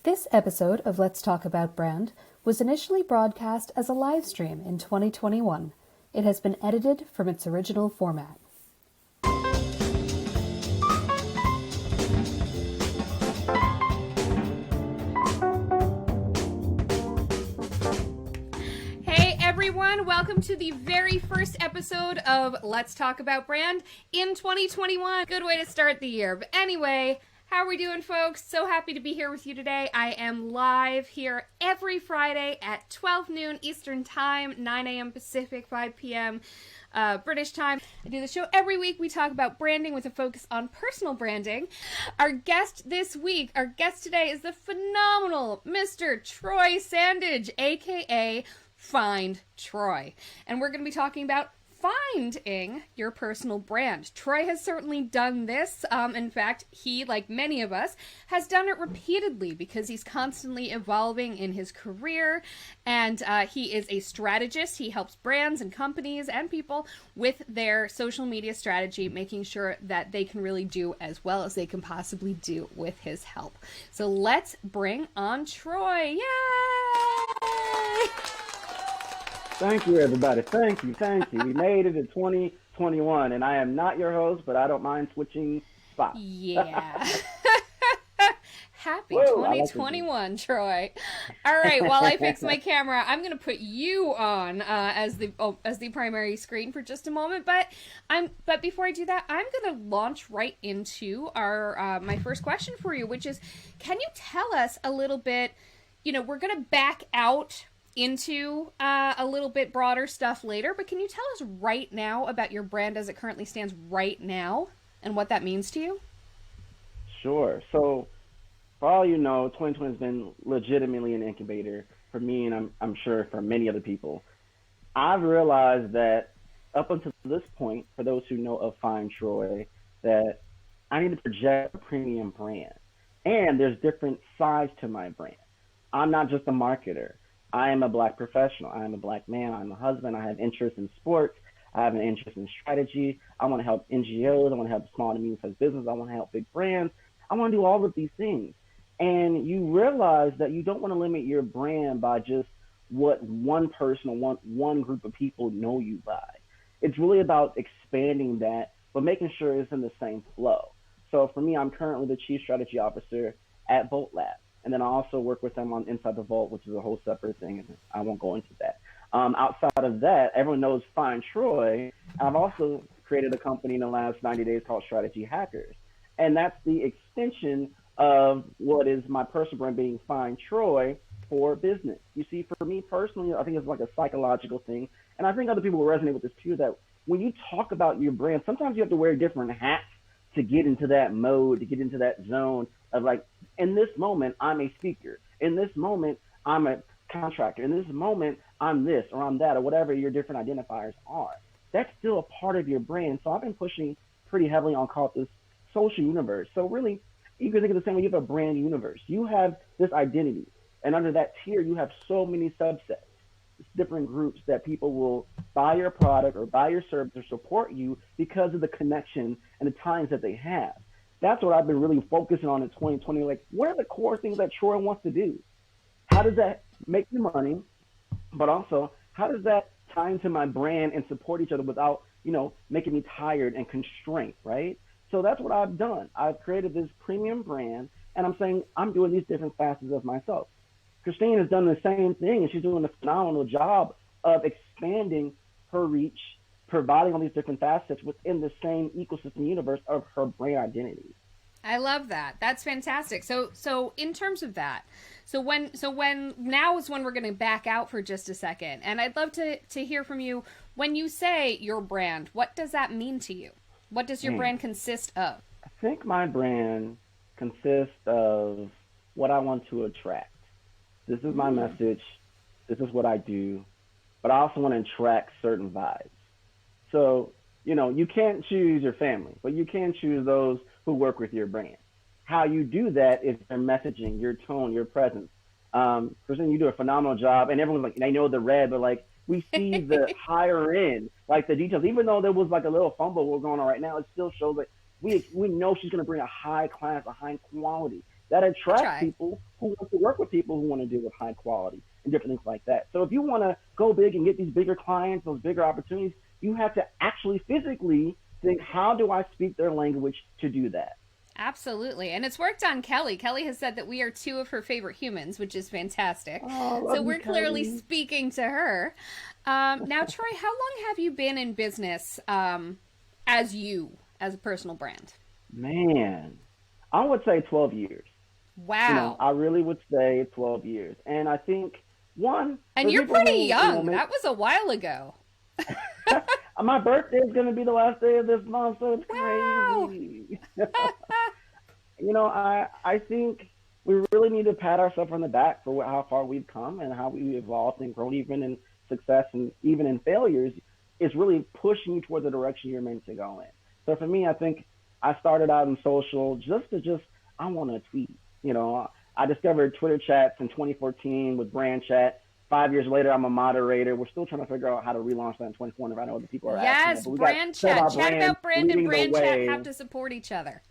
This episode of Let's Talk About Brand was initially broadcast as a live stream in 2021. It has been edited from its original format. Hey everyone, welcome to the very first episode of Let's Talk About Brand in 2021. Good way to start the year. But anyway, how are we doing, folks? So happy to be here with you today. I am live here every Friday at 12 noon Eastern Time, 9 a.m. Pacific, 5 p.m. British time. I do the show every week. We talk about branding with a focus on personal branding. Our guest today is the phenomenal Mr. Troy Sandidge, aka Find Troy. And we're going to be talking about finding your personal brand. Troy has certainly done this. In fact, he, like many of us, has done it repeatedly because he's constantly evolving in his career, and he is a strategist. He helps brands and companies and people with their social media strategy, making sure that they can really do as well as they can possibly do with his help. So let's bring on Troy. Yay! Thank you, everybody. Thank you. We made it in 2021, and I am not your host, but I don't mind switching spots. Yeah. Happy 2021, Troy. All right, while I fix my camera, I'm going to put you on as the primary screen for just a moment. But before I do that, I'm going to launch right into our my first question for you, which is, can you tell us a little bit? We're going to back out into a little bit broader stuff later, but can you tell us right now about your brand as it currently stands right now and what that means to you? Sure. So for all you know, 2020 has been legitimately an incubator for me, and I'm sure for many other people. I've realized that up until this point, for those who know of Find Troy, that I need to project a premium brand. And there's different sides to my brand. I'm not just a marketer. I am a Black professional. I am a Black man. I'm a husband. I have interest in sports. I have an interest in strategy. I want to help NGOs. I want to help small and medium-sized businesses. I want to help big brands. I want to do all of these things. And you realize that you don't want to limit your brand by just what one person or one group of people know you by. It's really about expanding that, but making sure it's in the same flow. So for me, I'm currently the Chief Strategy Officer at Volt Lab. And then I also work with them on Inside the Vault, which is a whole separate thing, and I won't go into that. Outside of that, everyone knows Find Troy. I've also created a company in the last 90 days called Strategy Hackers. And that's the extension of what is my personal brand being Find Troy for business. You see, for me personally, I think it's like a psychological thing. And I think other people will resonate with this too, that when you talk about your brand, sometimes you have to wear different hats to get into that mode, to get into that zone of like, in this moment, I'm a speaker. In this moment, I'm a contractor. In this moment, I'm this or I'm that or whatever your different identifiers are. That's still a part of your brand. So I've been pushing pretty heavily on called this social universe. So really, you can think of the same way. You have a brand universe. You have this identity. And under that tier, you have so many subsets. It's different groups that people will buy your product or buy your service or support you because of the connection and the times that they have. That's what I've been really focusing on in 2020. Like, what are the core things that Troy wants to do? How does that make me money? But also, how does that tie into my brand and support each other without, making me tired and constrained, right? So that's what I've done. I've created this premium brand, and I'm saying I'm doing these different facets of myself. Christine has done the same thing, and she's doing a phenomenal job of expanding her reach, providing all these different facets within the same ecosystem universe of her brand identity. I love that. That's fantastic. So in terms of that, so when now is when we're going to back out for just a second, and I'd love to hear from you. When you say your brand, what does that mean to you? What does your brand consist of? I think my brand consists of what I want to attract. This is my message. This is what I do. But I also want to attract certain vibes. So, you can't choose your family, but you can choose those who work with your brand. How you do that is your messaging, your tone, your presence. Christine, you do a phenomenal job, and everyone's like, they know the red, but like we see the higher end, like the details. Even though there was like a little fumble going on right now, it still shows like we know she's going to bring a high class, a high quality. that attract Try. people who want to work with people who want to deal with high quality and different things like that. So if you want to go big and get these bigger clients, those bigger opportunities, you have to actually physically think, how do I speak their language to do that? Absolutely. And it's worked on Kelly. Kelly has said that we are two of her favorite humans, which is fantastic. Oh, I So love you, we're clearly Kelly. speaking to her. Now, Troy, how long have you been in business as a personal brand? Man, I would say 12 years. Wow. I really would say 12 years. And I think, one, And for you're people pretty who, young. That was a while ago. my birthday is going to be the last day of this month, so it's Wow. crazy. I think we really need to pat ourselves on the back for how far we've come and how we've evolved and grown, even in success and even in failures. It's really pushing you toward the direction you're meant to go in. So for me, I think I started out in social I want to tweet. I discovered Twitter chats in 2014 with Brand Chat. 5 years later, I'm a moderator. We're still trying to figure out how to relaunch that in 2020. I know other people are asking Yes, that, but we brand got set chat. our Chat brand about brand and leading the brand chat way. have to support each other.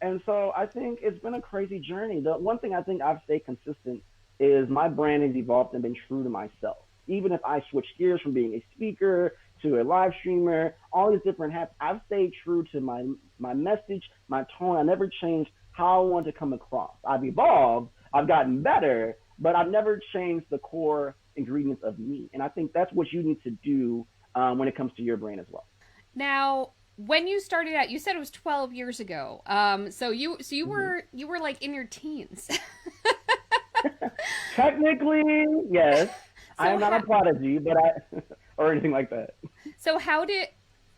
And so I think it's been a crazy journey. The one thing I think I've stayed consistent is my brand has evolved and been true to myself. Even if I switch gears from being a speaker to a live streamer, all these different hats, I've stayed true to my message, my tone. I never changed how I want to come across. I've evolved, I've gotten better, but I've never changed the core ingredients of me. And I think that's what you need to do when it comes to your brand as well. Now, when you started out, you said it was 12 years ago. So you were like in your teens. Technically, yes. So I am not a prodigy, but or anything like that. So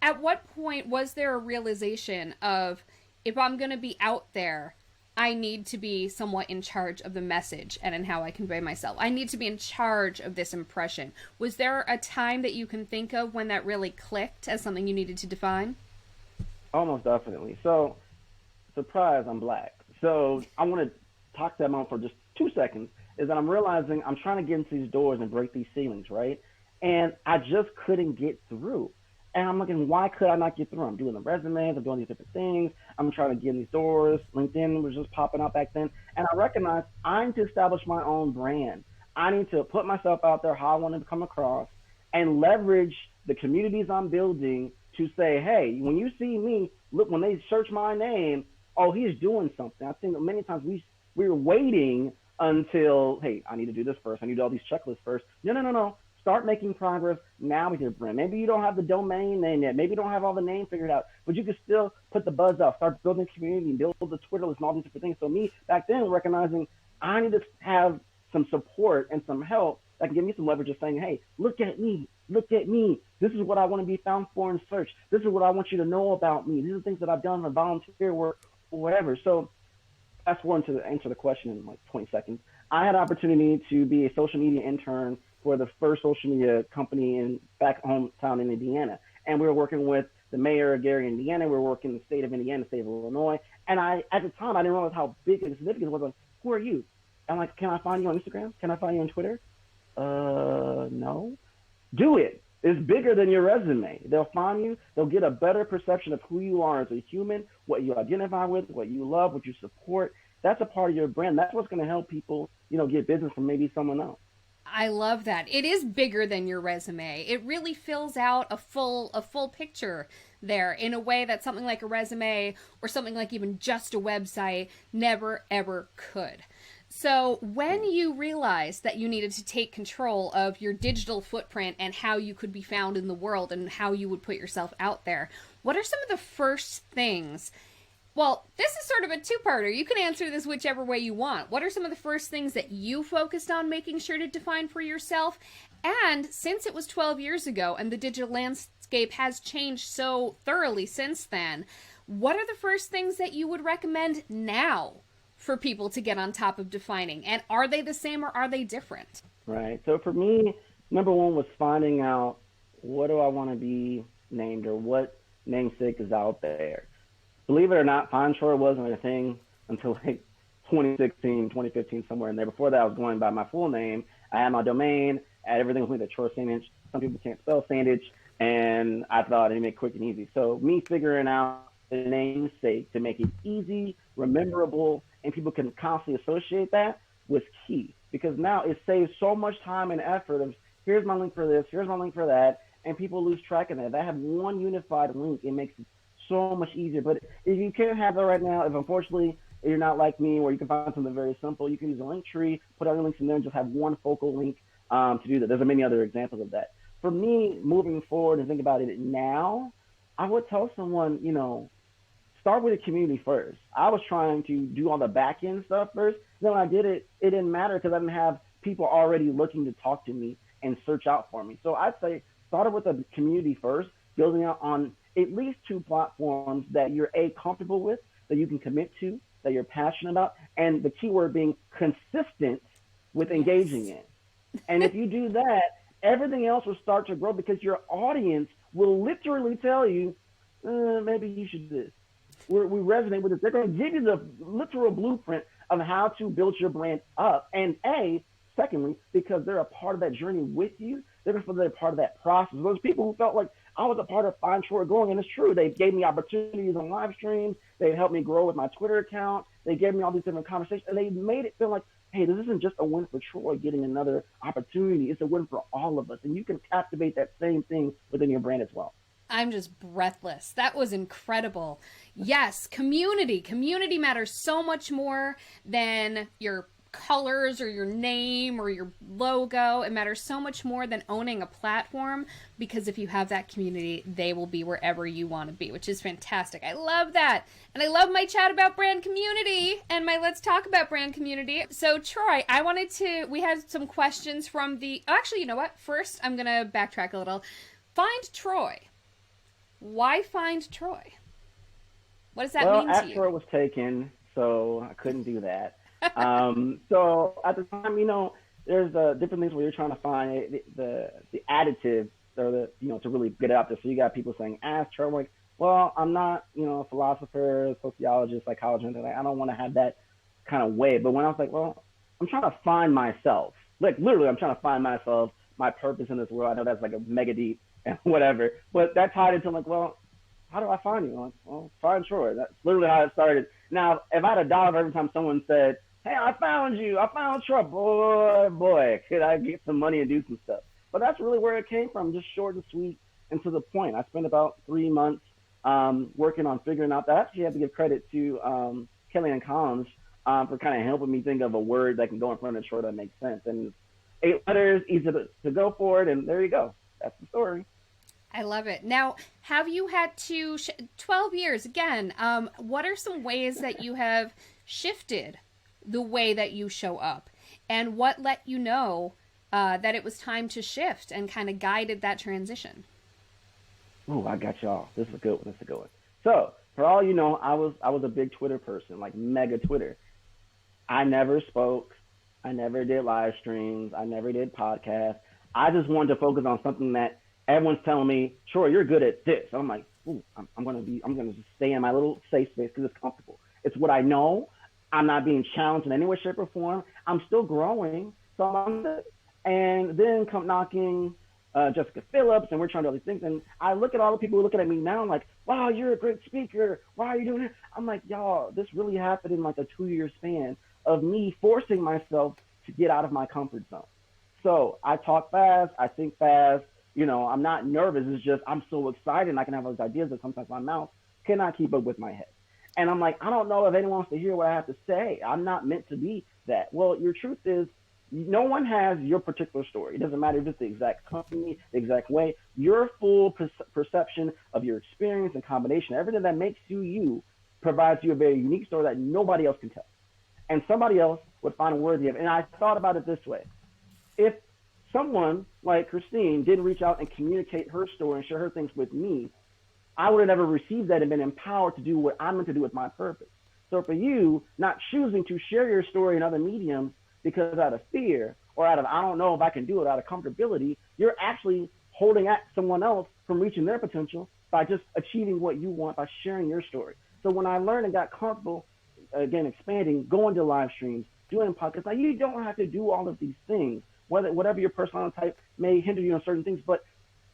at what point was there a realization of, if I'm going to be out there, I need to be somewhat in charge of the message and in how I convey myself. I need to be in charge of this impression. Was there a time that you can think of when that really clicked as something you needed to define? Almost definitely. So, surprise, I'm black. So I want to talk to that moment for just 2 seconds. Is that I'm realizing I'm trying to get into these doors and break these ceilings, right? And I just couldn't get through. And I'm looking, why could I not get through? I'm doing the resumes, I'm doing these different things. I'm trying to get in these doors. LinkedIn was just popping up back then. And I recognized I need to establish my own brand. I need to put myself out there how I want to come across and leverage the communities I'm building to say, hey, when you see me, look, when they search my name, oh, he's doing something. I think many times we're waiting until, hey, I need to do this first. I need to do all these checklists first. No. Start making progress now with your brand. Maybe you don't have the domain name yet. Maybe you don't have all the name figured out, but you can still put the buzz out, start building community, and build the Twitter list and all these different things. So me, back then, recognizing I need to have some support and some help that can give me some leverage of saying, hey, look at me. This is what I want to be found for in search. This is what I want you to know about me. These are things that I've done in volunteer work or whatever. So fast forward to answer the question in like 20 seconds. I had an opportunity to be a social media intern for the first social media company in back hometown in Indiana. And we were working with the mayor of Gary, Indiana. We were working in the state of Indiana, the state of Illinois. And at the time, I didn't realize how big and significant it was. Like, who are you? I'm like, can I find you on Instagram? Can I find you on Twitter? No. Do it. It's bigger than your resume. They'll find you. They'll get a better perception of who you are as a human, what you identify with, what you love, what you support. That's a part of your brand. That's what's going to help people, get business from maybe someone else. I love that. It is bigger than your resume. It really fills out a full picture there in a way that something like a resume or something like even just a website never ever could. So when you realized that you needed to take control of your digital footprint and how you could be found in the world and how you would put yourself out there, what are some of the first things? Well, this is sort of a two-parter. You can answer this whichever way you want. What are some of the first things that you focused on making sure to define for yourself? And since it was 12 years ago and the digital landscape has changed so thoroughly since then, what are the first things that you would recommend now for people to get on top of defining? And are they the same or are they different? Right. So for me, number one was finding out, what do I want to be named, or what namesake is out there. Believe it or not, Fine Troy wasn't a thing until like 2016, 2015, somewhere in there. Before that, I was going by my full name. I had my domain, I had everything with me, the Troy Sandidge. Some people can't spell Sandidge, and I thought it'd make it quick and easy. So me figuring out the namesake to make it easy, rememberable, and people can constantly associate that was key, because now it saves so much time and effort of here's my link for this, here's my link for that, and people lose track of that. If I have one unified link, it makes it so much easier. But if you can't have that right now, if unfortunately you're not like me, where you can find something very simple, you can use a link tree, put all your links in there, and just have one focal link to do that. There's many other examples of that. For me, moving forward and think about it now, I would tell someone, start with a community first. I was trying to do all the back end stuff first. Then when I did it, it didn't matter because I didn't have people already looking to talk to me and search out for me. So I'd say start with a community first, building out on at least 2 platforms that you're comfortable with, that you can commit to, that you're passionate about, and the keyword being consistent with engaging in. And if you do that, everything else will start to grow because your audience will literally tell you, maybe you should do this. We resonate with this. They're going to give you the literal blueprint of how to build your brand up. And secondly, because they're a part of that journey with you, they're a part of that process. Those people who felt like I was a part of Find Troy growing, and it's true. They gave me opportunities on live streams. They helped me grow with my Twitter account. They gave me all these different conversations, and they made it feel like, hey, this isn't just a win for Troy getting another opportunity. It's a win for all of us. And you can captivate that same thing within your brand as well. I'm just breathless. That was incredible. Yes, community. Community matters so much more than your colors or your name or your logo. It matters so much more than owning a platform, because if you have that community, they will be wherever you want to be, which is fantastic. I love that. And I love my chat about brand community and my Let's Talk About Brand community. So Troy, we had some questions from actually, you know what? First, I'm going to backtrack a little. Find Troy. Why Find Troy? What does that mean to you? Troy was taken, so I couldn't do that. So at the time, there's different things where you're trying to find the additive or to really get it out there. So you got people saying, ask Troy. I'm like, well, I'm not, a philosopher, sociologist, psychologist. I don't want to have that kind of way. But when I was like, well, I'm trying to find myself. Like literally, I'm trying to find myself, my purpose in this world. I know that's like a mega deep and whatever, but that tied into like, well, how do I find you? Like, well, find Troy. That's literally how it started. Now, if I had $1 every time someone said, hey, I found you, I found Troy, boy, could I get some money and do some stuff? But that's really where it came from, just short and sweet and to the point. I spent about 3 months working on figuring out that. I actually have to give credit to Kellyanne Collins for kind of helping me think of a word that can go in front of Troy that makes sense. And 8 letters, easy to go for it, and there you go. That's the story. I love it. Now, have you had to, 12 years, again, what are some ways that you have shifted the way that you show up? And what let you know that it was time to shift and kind of guided that transition? Oh, I got y'all. This is a good one. So, for all you know, I was a big Twitter person, like mega Twitter. I never spoke. I never did live streams. I never did podcasts. I just wanted to focus on something that everyone's telling me, Troy, you're good at this. So I'm like, ooh, I'm going to just stay in my little safe space because it's comfortable. It's what I know. I'm not being challenged in any way, shape, or form. I'm still growing. So I'm good. And then come knocking Jessica Phillips, and we're trying to do all these things. And I look at all the people who are looking at me now, like, wow, you're a great speaker. Why are you doing it? I'm like, y'all, this really happened in like a 2-year span of me forcing myself to get out of my comfort zone. So I talk fast. I think fast. I'm not nervous. It's just I'm so excited and I can have those ideas that sometimes my mouth cannot keep up with my head. And I'm like, I don't know if anyone wants to hear what I have to say. I'm not meant to be that. Well, your truth is no one has your particular story. It doesn't matter if it's the exact company, the exact way. Your full perception of your experience and combination, everything that makes you you, provides you a very unique story that nobody else can tell. And somebody else would find it worthy of it. And I thought about it this way. If someone like Christine didn't reach out and communicate her story and share her things with me, I would have never received that and been empowered to do what I'm meant to do with my purpose. So for you, not choosing to share your story in other mediums because out of fear or out of, I don't know if I can do it, out of comfortability, you're actually holding at someone else from reaching their potential by just achieving what you want by sharing your story. So when I learned and got comfortable, again, expanding, going to live streams, doing podcasts, now you don't have to do all of these things. Whatever your personality type may hinder you on certain things, but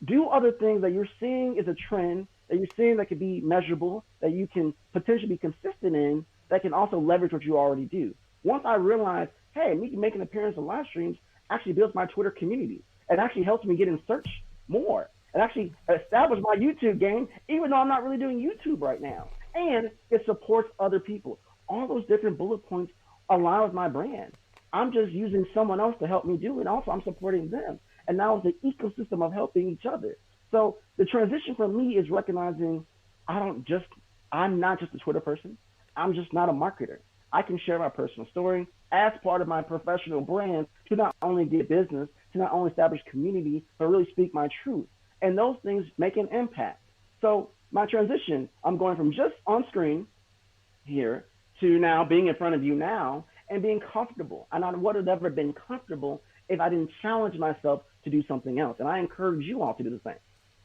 do other things that you're seeing is a trend, that you're seeing that could be measurable, that you can potentially be consistent in, that can also leverage what you already do. Once I realized, hey, me making an appearance on live streams actually builds my Twitter community. It actually helps me get in search more. It actually established my YouTube game, even though I'm not really doing YouTube right now. And it supports other people. All those different bullet points align with my brand. I'm just using someone else to help me do it. And also, I'm supporting them. And now it's an ecosystem of helping each other. So the transition for me is recognizing I'm not just a Twitter person. I'm just not a marketer. I can share my personal story as part of my professional brand to not only get business, to not only establish community, but really speak my truth. And those things make an impact. So my transition, I'm going from just on screen here to now being in front of you now and being comfortable. And I would have never been comfortable if I didn't challenge myself to do something else. And I encourage you all to do the same.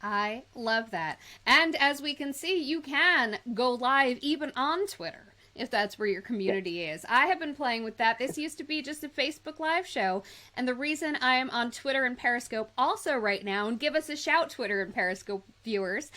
I love that. And as we can see, you can go live even on Twitter if that's where your community is. I have been playing with that. This used to be just a Facebook Live show. And the reason I am on Twitter and Periscope also right now, and give us a shout, Twitter and Periscope viewers,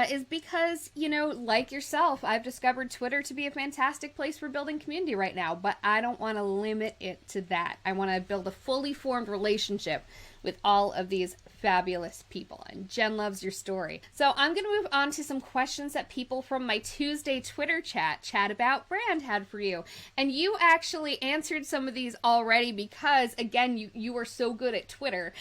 is because, like yourself, I've discovered Twitter to be a fantastic place for building community right now. But I don't want to limit it to that. I want to build a fully formed relationship with all of these fabulous people. And Jen loves your story. So I'm going to move on to some questions that people from my Tuesday Twitter chat About Brand had for you. And you actually answered some of these already because, again, you are so good at Twitter.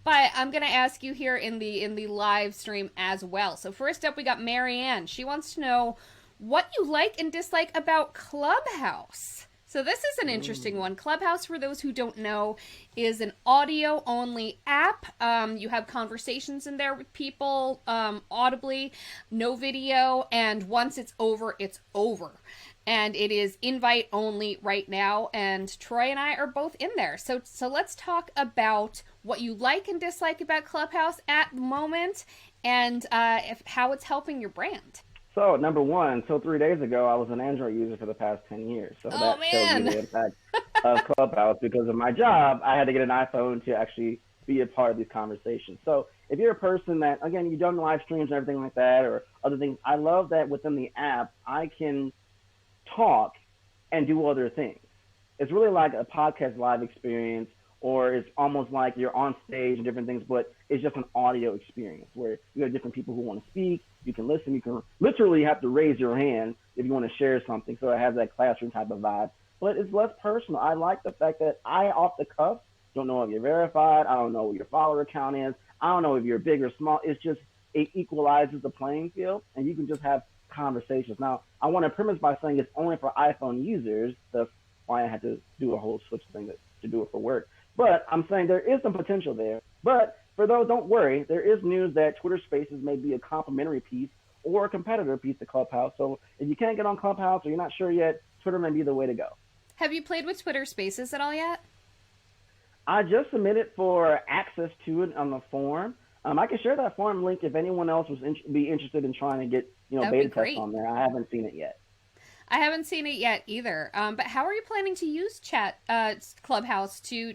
But I'm going to ask you here in the live stream as well. So first up, we got Marianne. She wants to know what you like and dislike about Clubhouse. So this is an interesting one. Clubhouse, for those who don't know, is an audio-only app. You have conversations in there with people audibly, no video, and once it's over, it's over. And it is invite-only right now, and Troy and I are both in there. So let's talk about what you like and dislike about Clubhouse at the moment, and how it's helping your brand. So, number one, 3 days ago, I was an Android user for the past 10 years. So that shows you the impact of Clubhouse. Because of my job, I had to get an iPhone to actually be a part of these conversations. So if you're a person that, again, you've done live streams and everything like that or other things, I love that within the app, I can talk and do other things. It's really like a podcast live experience, or it's almost like you're on stage and different things, but it's just an audio experience where you have different people who want to speak. You can listen. You can literally have to raise your hand if you want to share something. So it has that classroom type of vibe, but it's less personal. I like the fact that I, off the cuff, don't know if you're verified. I don't know what your follower count is. I don't know if you're big or small. It's just, it equalizes the playing field, and you can just have conversations. Now, I want to premise by saying it's only for iPhone users. That's why I had to do a whole switch thing to do it for work. But I'm saying there is some potential there. But for those, don't worry, there is news that Twitter Spaces may be a complementary piece or a competitor piece to Clubhouse. So if you can't get on Clubhouse or you're not sure yet, Twitter may be the way to go. Have you played with Twitter Spaces at all yet? I just submitted for access to it on the form. I can share that form link if anyone else was be interested in trying to get beta tests on there. I haven't seen it yet. I haven't seen it yet either. But how are you planning to use Clubhouse to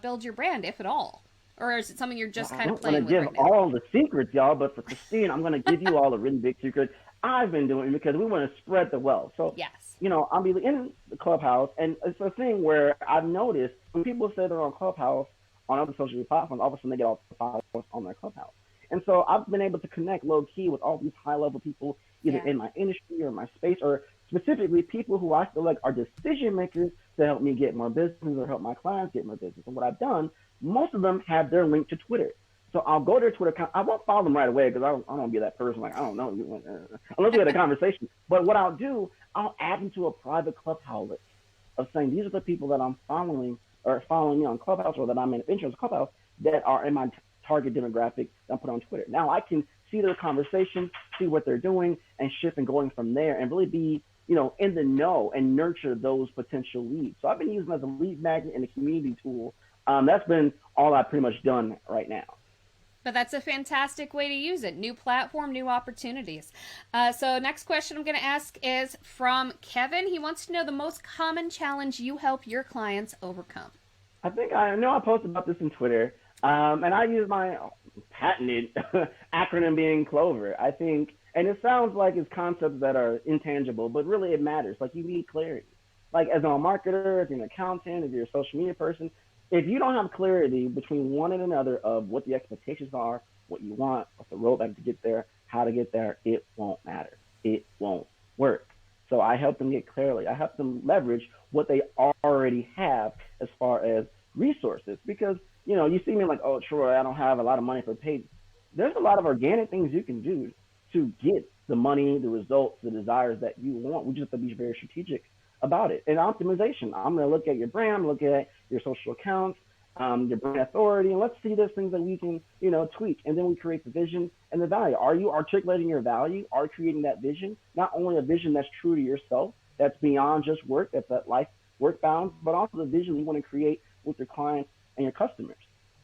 build your brand, if at all? Or is it something you're just kind of playing with right now? I'm going to give all the secrets, y'all, but for Christine, I'm going to give you all the really big secrets I've been doing because we want to spread the wealth. So, yes. I'll be in the Clubhouse, and it's a thing where I've noticed when people say they're on Clubhouse, on other social media platforms, all of a sudden they get all the followers on their Clubhouse. And so I've been able to connect low-key with all these high-level people, either in my industry or my space, or specifically people who I feel like are decision makers to help me get more business or help my clients get more business. And what I've done, most of them have their link to Twitter. So I'll go to their Twitter account. I won't follow them right away because I don't want to be that person like, I don't know, unless we had a conversation. But what I'll do, I'll add them to a private Clubhouse list of saying these are the people that I'm following or following me on Clubhouse or that I'm in interest in Clubhouse that are in my target demographic that I put on Twitter. Now I can see their conversation, see what they're doing, and shift and going from there and really be in the know and nurture those potential leads. So I've been using it as a lead magnet and a community tool. That's been all I've pretty much done right now. But that's a fantastic way to use it. New platform, new opportunities. So next question I'm going to ask is from Kevin. He wants to know the most common challenge you help your clients overcome. I know I posted about this on Twitter, and I use my patented acronym being CLOVER. I think And it sounds like it's concepts that are intangible, but really it matters. Like you need clarity. Like as a marketer, if you're an accountant, if you're a social media person, if you don't have clarity between one and another of what the expectations are, what you want, what's the roadmap to get there, how to get there, it won't matter. It won't work. So I help them get clarity. I help them leverage what they already have as far as resources. Because, you see me like, oh, Troy, I don't have a lot of money for paid. There's a lot of organic things you can do to get the money, the results, the desires that you want. We just have to be very strategic about it. And optimization, I'm going to look at your brand, I'm look at your social accounts, your brand authority, and let's see those things that we can, tweak. And then we create the vision and the value. Are you articulating your value? Are you creating that vision? Not only a vision that's true to yourself, that's beyond just work, that's that life work balance, but also the vision you want to create with your clients and your customers.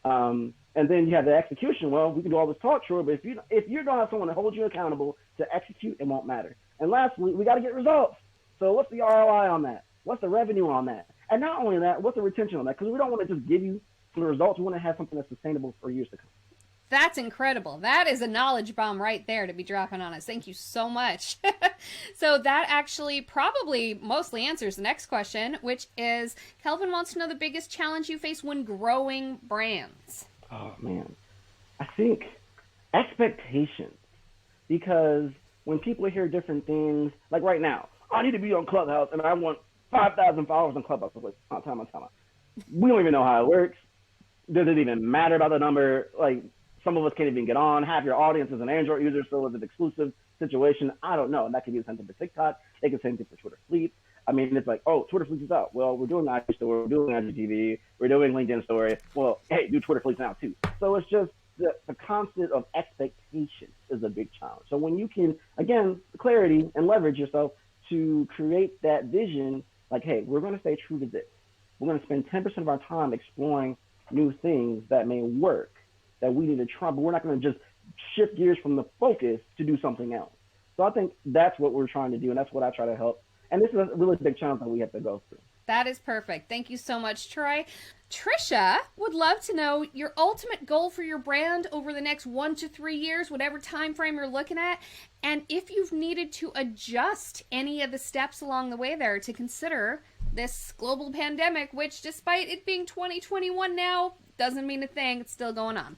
And then you have the execution. Well, we can do all this talk, sure, but if you don't have someone to hold you accountable to execute, it won't matter. And lastly, we got to get results. So what's the ROI on that? What's the revenue on that? And not only that, what's the retention on that? Because we don't want to just give you some results. We want to have something that's sustainable for years to come. That's incredible. That is a knowledge bomb right there to be dropping on us. Thank you so much. So that actually probably mostly answers the next question, which is Kelvin wants to know the biggest challenge you face when growing brands. Oh, man. I think expectations. Because when people hear different things, like right now, I need to be on Clubhouse and I want 5,000 followers on Clubhouse. I'm like, time. We don't even know how it works. Does it even matter about the number? Like, some of us can't even get on. Half your audience is an Android user, so it's an exclusive situation. I don't know. And that could be the same thing for TikTok. It could be the same thing for Twitter Fleets. I mean, it's like, oh, Twitter Fleets is out. Well, we're doing IG Story, we're doing IGTV, we're doing LinkedIn Story. Well, hey, do Twitter Fleets now too. So it's just the concept of expectation is a big challenge. So when you can, again, clarity and leverage yourself to create that vision, like, hey, we're going to stay true to this. We're going to spend 10% of our time exploring new things that may work, that we need to try, but we're not going to just shift gears from the focus to do something else. So I think that's what we're trying to do, and that's what I try to help. And this is a really big challenge that we have to go through. That is perfect. Thank you so much, Troy. Trisha would love to know your ultimate goal for your brand over the next 1 to 3 years, whatever time frame you're looking at, and if you've needed to adjust any of the steps along the way there to consider this global pandemic, which despite it being 2021 now, doesn't mean a thing. It's still going on.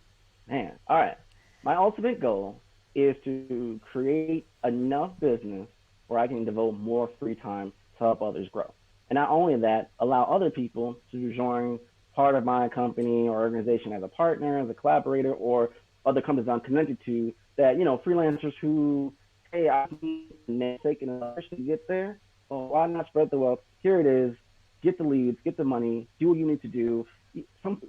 Man, all right. My ultimate goal is to create enough business where I can devote more free time to help others grow. And not only that, allow other people to join part of my company or organization as a partner, as a collaborator, or other companies I'm connected to that, freelancers who, hey, I need to take an to get there. Well, why not spread the wealth? Here it is. Get the leads, get the money, do what you need to do. Some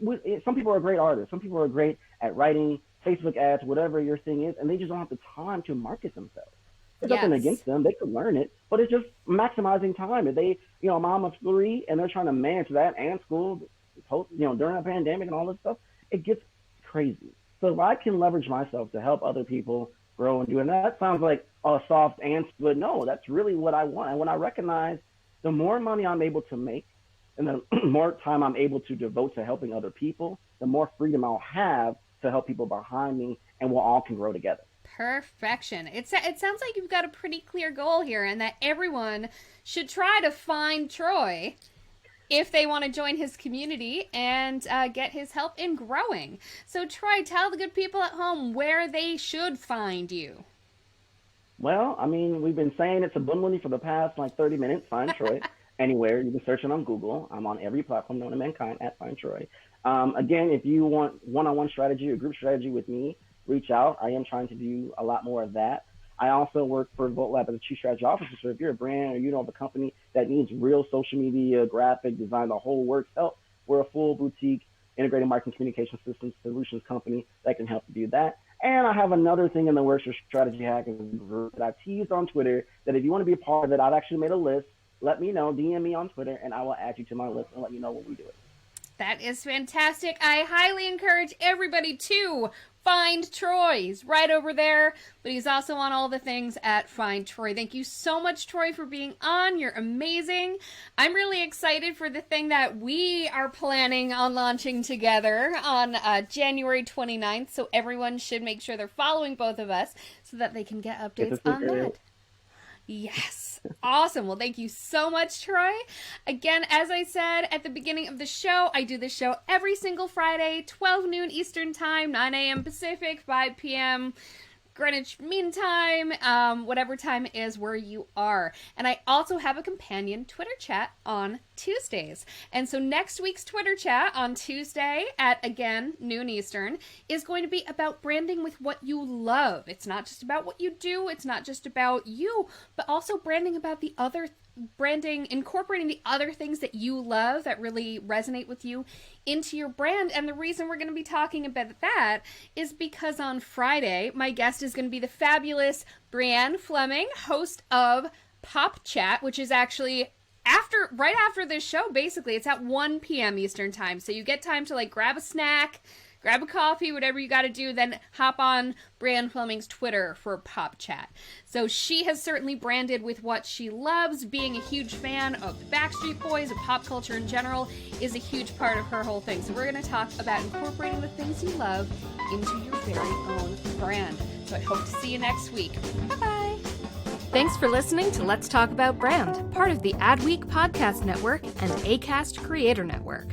people are great artists. Some people are great at writing Facebook ads, whatever your thing is, and they just don't have the time to market themselves. There's nothing against them. They could learn it, but it's just maximizing time. If they, mom of 3 and they're trying to manage that and school, during a pandemic and all this stuff, it gets crazy. So if I can leverage myself to help other people grow and do it, and that sounds like a soft answer, but no, that's really what I want. And when I recognize the more money I'm able to make and the more time I'm able to devote to helping other people, the more freedom I'll have to help people behind me, and we'll all can grow together. Perfection. It sounds like you've got a pretty clear goal here, and that everyone should try to find Troy if they want to join his community and get his help in growing. So Troy, tell the good people at home where they should find you. Well, I mean, we've been saying it subliminally for the past 30 minutes. Find Troy anywhere. You can search it on Google. I'm on every platform known to mankind at Find Troy. Again, if you want one-on-one strategy or group strategy with me, reach out. I am trying to do a lot more of that. I also work for VoltLab as a chief strategy officer. So if you're a brand or you know of a company that needs real social media, graphic design, the whole works help, we're a full boutique integrated marketing communication systems solutions company that can help you do that. And I have another thing in the works for Strategy Hackers group that I've teased on Twitter that if you want to be a part of it, I've actually made a list. Let me know, DM me on Twitter, and I will add you to my list and let you know when we do it. That is fantastic. I highly encourage everybody to find Troy. He's right over there, but he's also on all the things at Find Troy. Thank you so much, Troy, for being on. You're amazing. I'm really excited for the thing that we are planning on launching together on January 29th, so everyone should make sure they're following both of us so that they can get updates on that. Yes. Awesome. Well, thank you so much, Troy. Again, as I said at the beginning of the show, I do this show every single Friday, 12 noon Eastern Time, 9 a.m. Pacific, 5 p.m. Greenwich Mean Time, whatever time it is where you are. And I also have a companion Twitter chat on Tuesdays. And so next week's Twitter chat on Tuesday at, again, noon Eastern is going to be about branding with what you love. It's not just about what you do. It's not just about you, but also branding about the other branding, incorporating the other things that you love that really resonate with you into your brand. And the reason we're going to be talking about that is because on Friday, my guest is going to be the fabulous Brianne Fleming, host of Pop Chat, which is actually right after this show. Basically, it's at 1 p.m. Eastern Time. So you get time to like grab a snack, grab a coffee, whatever you got to do, then hop on Brianne Fleming's Twitter for Pop Chat. So she has certainly branded with what she loves. Being a huge fan of the Backstreet Boys, of pop culture in general, is a huge part of her whole thing. So we're going to talk about incorporating the things you love into your very own brand. So I hope to see you next week. Bye-bye. Thanks for listening to Let's Talk About Brand, part of the Adweek Podcast Network and Acast Creator Network.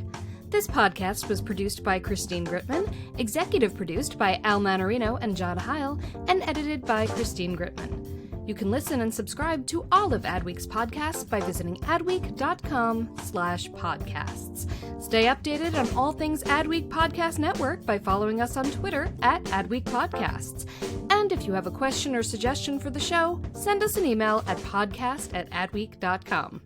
This podcast was produced by Christine Gritman, executive produced by Al Manarino and John Heil, and edited by Christine Gritman. You can listen and subscribe to all of Adweek's podcasts by visiting adweek.com/podcasts. Stay updated on all things Adweek Podcast Network by following us on Twitter at Adweek Podcasts. And if you have a question or suggestion for the show, send us an email at podcast@adweek.com.